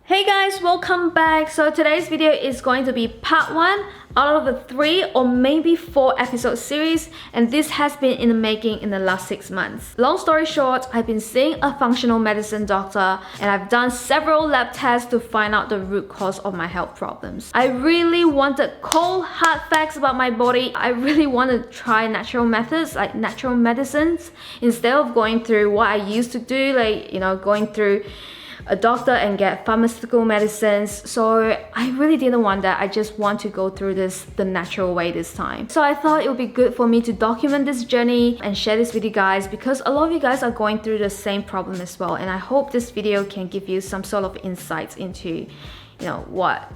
Hey guys, welcome back. So today's video is going to be part 1 out of a 3 or maybe 4 episode series, and this has been in the making in the last 6 months. Long story short, I've been seeing a functional medicine doctor and I've done several lab tests to find out the root cause of my health problems. I really wanted cold hard facts about my body. I really wanted to try natural methods like natural medicines instead of going through what I used to do, like going through a doctor and get pharmaceutical medicines. So I really didn't want that. I just want to go through this the natural way this time. So I thought it would be good for me to document this journey and share this with you guys, because a lot of you guys are going through the same problem as well, and I hope this video can give you some sort of insights into what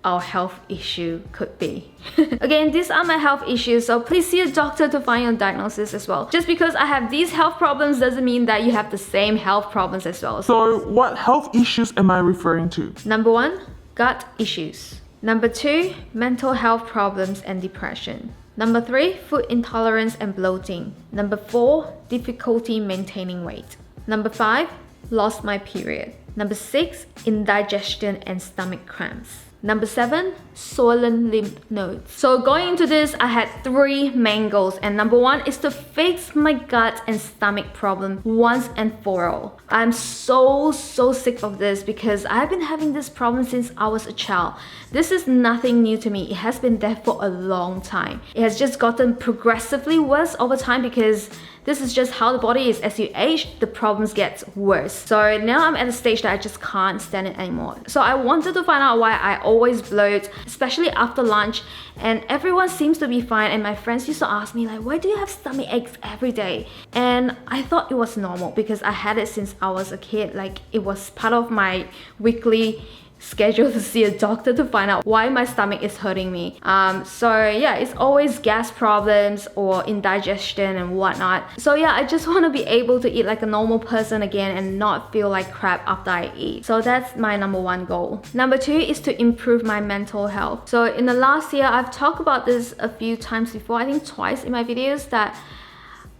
our health issue could be. Again, these are my health issues, so please see a doctor to find your diagnosis as well. Just because I have these health problems doesn't mean that you have the same health problems as well. So what health issues am I referring to? Number 1, gut issues. Number 2, mental health problems and depression. Number 3, food intolerance and bloating. Number 4, difficulty maintaining weight. Number 5, lost my period. Number 6, indigestion and stomach cramps. Number 7, swollen lymph nodes. So going into this, I had 3 main goals, and number 1 is to fix my gut and stomach problem once and for all. I'm so sick of this because I've been having this problem since I was a child. This is nothing new to me. It has been there for a long time. It has just gotten progressively worse over time because this is just how the body is. As you age, the problems get worse. So now I'm at a stage that I just can't stand it anymore. So I wanted to find out why I always bloat, especially after lunch, and everyone seems to be fine. And my friends used to ask me like, why do you have stomach aches every day? And I thought it was normal because I had it since I was a kid. Like, it was part of my weekly schedule to see a doctor to find out why my stomach is hurting me. So yeah, it's always gas problems or indigestion and whatnot. So yeah, I just want to be able to eat like a normal person again and not feel like crap after I eat. So that's my number 1 goal. Number 2 is to improve my mental health. So in the last year, I've talked about this a few times before, I think twice in my videos, that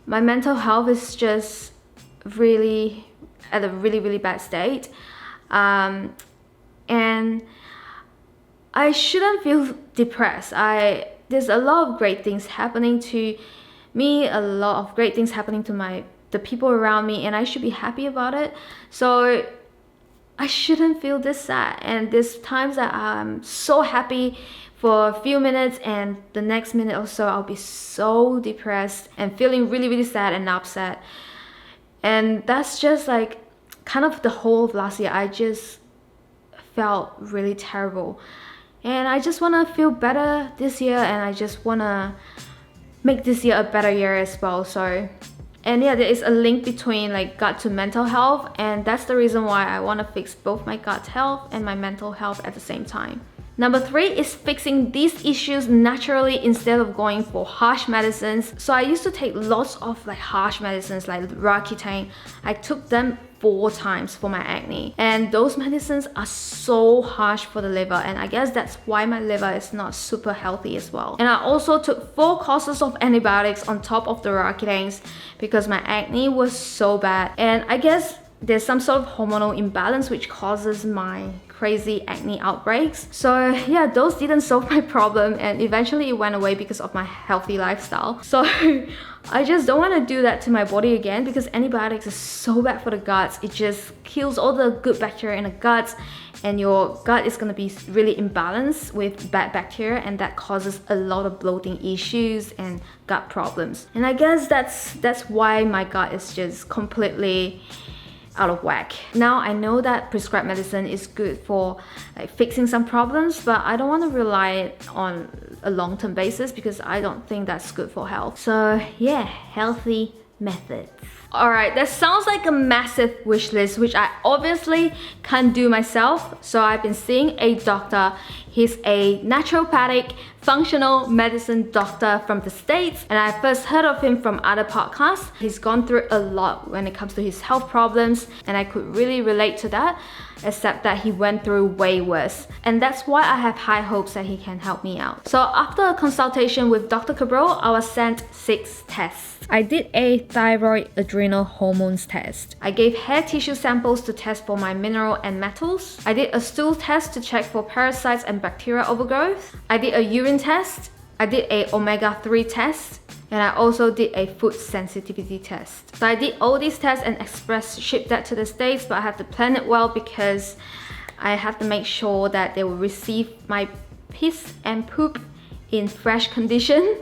my mental health is just really at a really bad state. And I shouldn't feel depressed. There's a lot of great things happening to me, a lot of great things happening to the people around me, and I should be happy about it. So I shouldn't feel this sad. And there's times that I'm so happy for a few minutes, and the next minute or so I'll be so depressed and feeling really sad and upset. And that's just like kind of the whole of last year. I just felt really terrible, and I just want to feel better this year, and I just want to make this year a better year as well. So, and yeah, there is a link between like gut to mental health, and that's the reason why I want to fix both my gut health and my mental health at the same time. Number 3 is fixing these issues naturally instead of going for harsh medicines. So I used to take lots of like harsh medicines like Roaccutane. I took them 4 times for my acne, and those medicines are so harsh for the liver, and I guess that's why my liver is not super healthy as well. And I also took 4 courses of antibiotics on top of the Roaccutanes because my acne was so bad, and I guess there's some sort of hormonal imbalance which causes my crazy acne outbreaks. So yeah, those didn't solve my problem, and eventually it went away because of my healthy lifestyle. So I just don't want to do that to my body again, because antibiotics is so bad for the guts. It just kills all the good bacteria in the guts, and your gut is going to be really imbalanced with bad bacteria, and that causes a lot of bloating issues and gut problems. And I guess that's why my gut is just completely out of whack. Now I know that prescribed medicine is good for like fixing some problems, but I don't want to rely on a long-term basis because I don't think that's good for health. So yeah, healthy methods. Alright, that sounds like a massive wish list, which I obviously can't do myself. So I've been seeing a doctor. He's a naturopathic functional medicine doctor from the States, and I first heard of him from other podcasts. He's gone through a lot when it comes to his health problems, and I could really relate to that, except that he went through way worse. And that's why I have high hopes that he can help me out. So after a consultation with Dr. Cabral, I was sent 6 tests. I did a thyroid adrenal hormones test. I gave hair tissue samples to test for my mineral and metals. I did a stool test to check for parasites and bacterial overgrowth. I did a urine test. I did a omega-3 test. And I also did a food sensitivity test. So I did all these tests and express shipped that to the States, but I have to plan it well because I have to make sure that they will receive my piss and poop in fresh condition.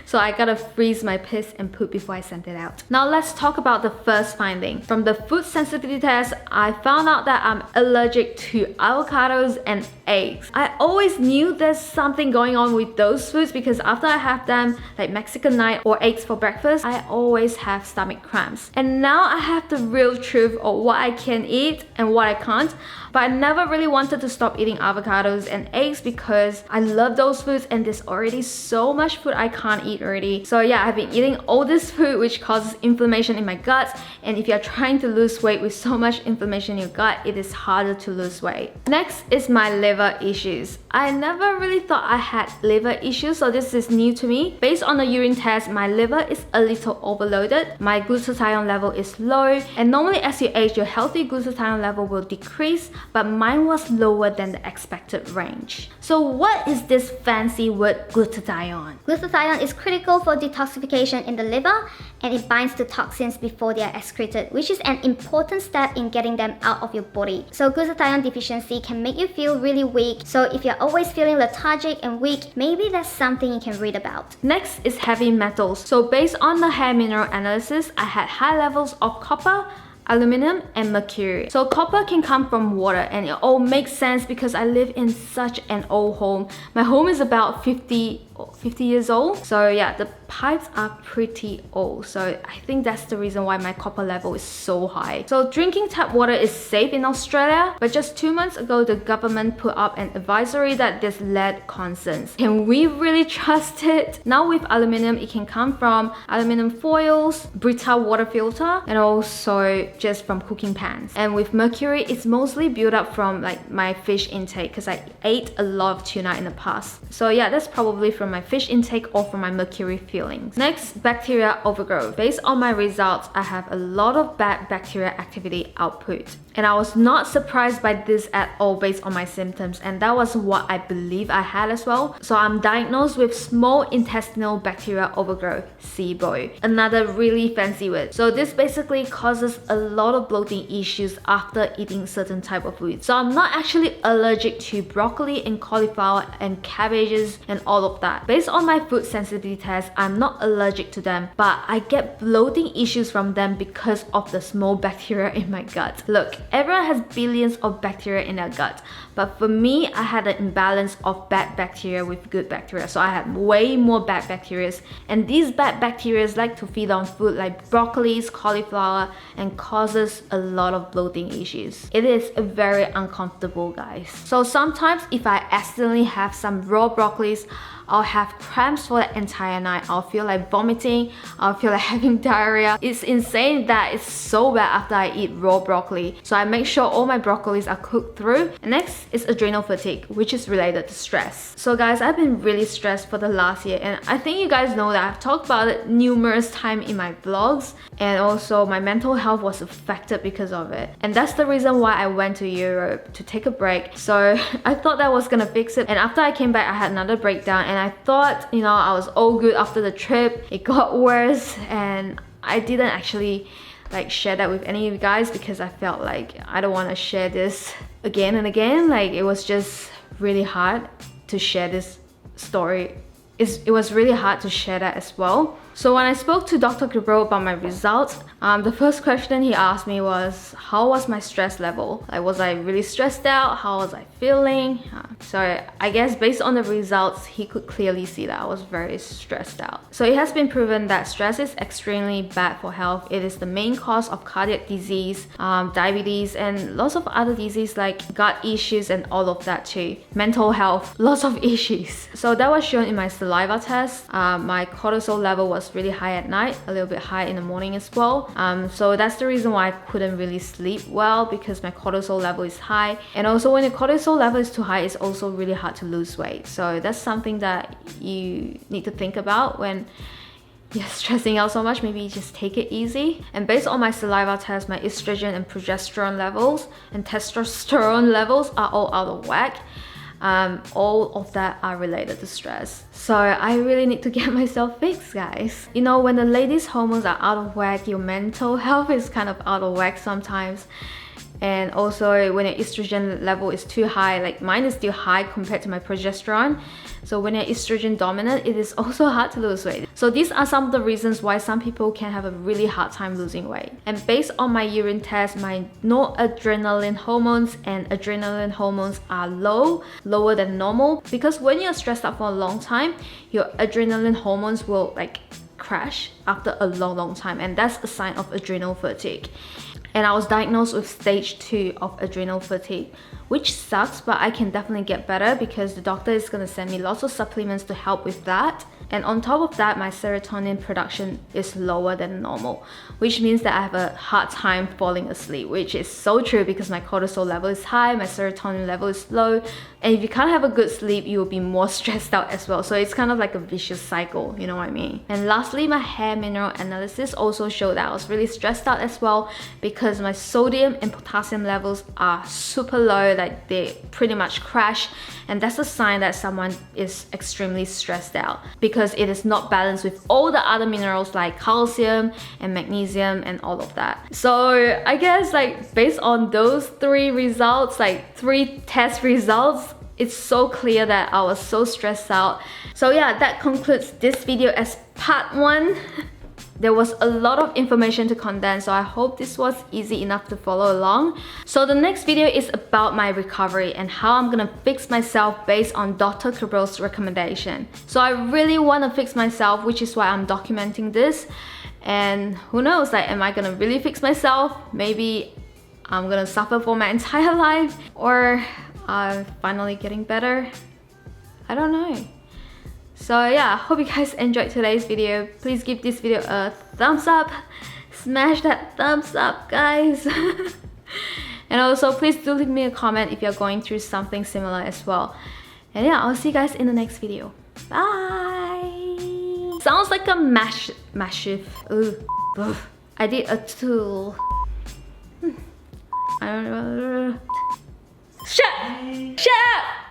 So I gotta freeze my piss and poop before I send it out. Now let's talk about the first finding. From the food sensitivity test, I found out that I'm allergic to avocados and eggs. I always knew there's something going on with those foods because after I have them, like Mexican night or eggs for breakfast, I always have stomach cramps. And now I have the real truth of what I can eat and what I can't. But I never really wanted to stop eating avocados and eggs because I love those foods and there's already so much food I can't eat already. So yeah, I've been eating all this food which causes inflammation in my gut, and if you're trying to lose weight with so much inflammation in your gut, it is harder to lose weight. Next is my liver issues. I never really thought I had liver issues, so this is new to me. Based on the urine test, my liver is a little overloaded. My glutathione level is low, and normally as you age, your healthy glutathione level will decrease, but mine was lower than the expected range. So what is this fancy word glutathione? Glutathione is critical for detoxification in the liver, and it binds to toxins before they are excreted, which is an important step in getting them out of your body. So glutathione deficiency can make you feel really weak. So if you're always feeling lethargic and weak, maybe that's something you can read about. Next is heavy metals. So based on the hair mineral analysis, I had high levels of copper, aluminum, and mercury. So copper can come from water, and it all makes sense because I live in such an old home. My home is about 50 years old. So yeah, the pipes are pretty old. So I think that's the reason why my copper level is so high. So drinking tap water is safe in Australia, but just 2 months ago, the government put up an advisory that there's lead concerns. Can we really trust it? Now with aluminum, it can come from aluminum foils, Brita water filter, and also just from cooking pans. And with mercury, it's mostly built up from like my fish intake because I ate a lot of tuna in the past. So yeah, that's probably from my fish intake or from my mercury fillings. Next, bacterial overgrowth. Based on my results, I have a lot of bad bacterial activity output. And I was not surprised by this at all based on my symptoms, and that was what I believe I had as well. So I'm diagnosed with small intestinal bacterial overgrowth, SIBO, another really fancy word. So this basically causes a lot of bloating issues after eating certain type of food. So I'm not actually allergic to broccoli and cauliflower and cabbages and all of that. Based on my food sensitivity test, I'm not allergic to them, but I get bloating issues from them because of the small bacteria in my gut. Look, everyone has billions of bacteria in their gut, but for me, I had an imbalance of bad bacteria with good bacteria. So I had way more bad bacteria, and these bad bacteria like to feed on food like broccolis, cauliflower, and causes a lot of bloating issues. It is very uncomfortable, guys. So sometimes if I accidentally have some raw broccolis, I'll have cramps for the entire night. I'll feel like vomiting. I'll feel like having diarrhea. It's insane that it's so bad after I eat raw broccoli. So I make sure all my broccolis are cooked through. And next is adrenal fatigue, which is related to stress. So guys, I've been really stressed for the last year, and I think you guys know that I've talked about it numerous times in my vlogs, and also my mental health was affected because of it. And that's the reason why I went to Europe to take a break. So I thought that was gonna fix it, and after I came back, I had another breakdown, and I thought, you know, I was all good after the trip. It got worse, and I didn't actually like share that with any of you guys because I felt like I don't want to share this again and again. Like, it was just really hard to share this story. It was really hard to share that as well. So when I spoke to Dr. Cabral about my results, the first question he asked me was, how was my stress level? Like, was I really stressed out? How was I feeling? So I guess based on the results, he could clearly see that I was very stressed out. So it has been proven that stress is extremely bad for health. It is the main cause of cardiac disease, diabetes, and lots of other diseases like gut issues and all of that too. Mental health, lots of issues. So that was shown in my saliva test. My cortisol level was really high at night, a little bit high in the morning as well. So that's the reason why I couldn't really sleep well, because my cortisol level is high. And also when your cortisol level is too high, it's also really hard to lose weight. So that's something that you need to think about when you're stressing out so much. Maybe just take it easy. And based on my saliva test, my estrogen and progesterone levels and testosterone levels are all out of whack. All of that are related to stress. So I really need to get myself fixed, guys. You know, when the ladies' hormones are out of whack, your mental health is kind of out of whack sometimes. And also when your estrogen level is too high, like mine is still high compared to my progesterone. So when you're estrogen dominant, it is also hard to lose weight. So these are some of the reasons why some people can have a really hard time losing weight. And based on my urine test, my noradrenaline hormones and adrenaline hormones are lower than normal. Because when you're stressed out for a long time, your adrenaline hormones will like crash after a long time. And that's a sign of adrenal fatigue. And I was diagnosed with stage 2 of adrenal fatigue, which sucks, but I can definitely get better because the doctor is going to send me lots of supplements to help with that. And on top of that, my serotonin production is lower than normal, which means that I have a hard time falling asleep, which is so true because my cortisol level is high, my serotonin level is low. And if you can't have a good sleep, you will be more stressed out as well. So it's kind of like a vicious cycle, you know what I mean? And lastly, my hair mineral analysis also showed that I was really stressed out as well because my sodium and potassium levels are super low, like they pretty much crash. And that's a sign that someone is extremely stressed out because it is not balanced with all the other minerals like calcium and magnesium and all of that. So I guess like based on those 3 results, like 3 test results, it's so clear that I was so stressed out. So yeah, that concludes this video as part 1. There was a lot of information to condense, so I hope this was easy enough to follow along. So the next video is about my recovery and how I'm gonna fix myself based on Dr. Cabral's recommendation. So I really want to fix myself, which is why I'm documenting this. And who knows, like, am I gonna really fix myself? Maybe I'm gonna suffer for my entire life, or I'm finally getting better. I don't know. So yeah, I hope you guys enjoyed today's video. Please give this video a thumbs up. Smash that thumbs up, guys. And also please do leave me a comment if you're going through something similar as well. And yeah, I'll see you guys in the next video. Bye. Sounds like a massive. I did a tool. I don't know. Shut up!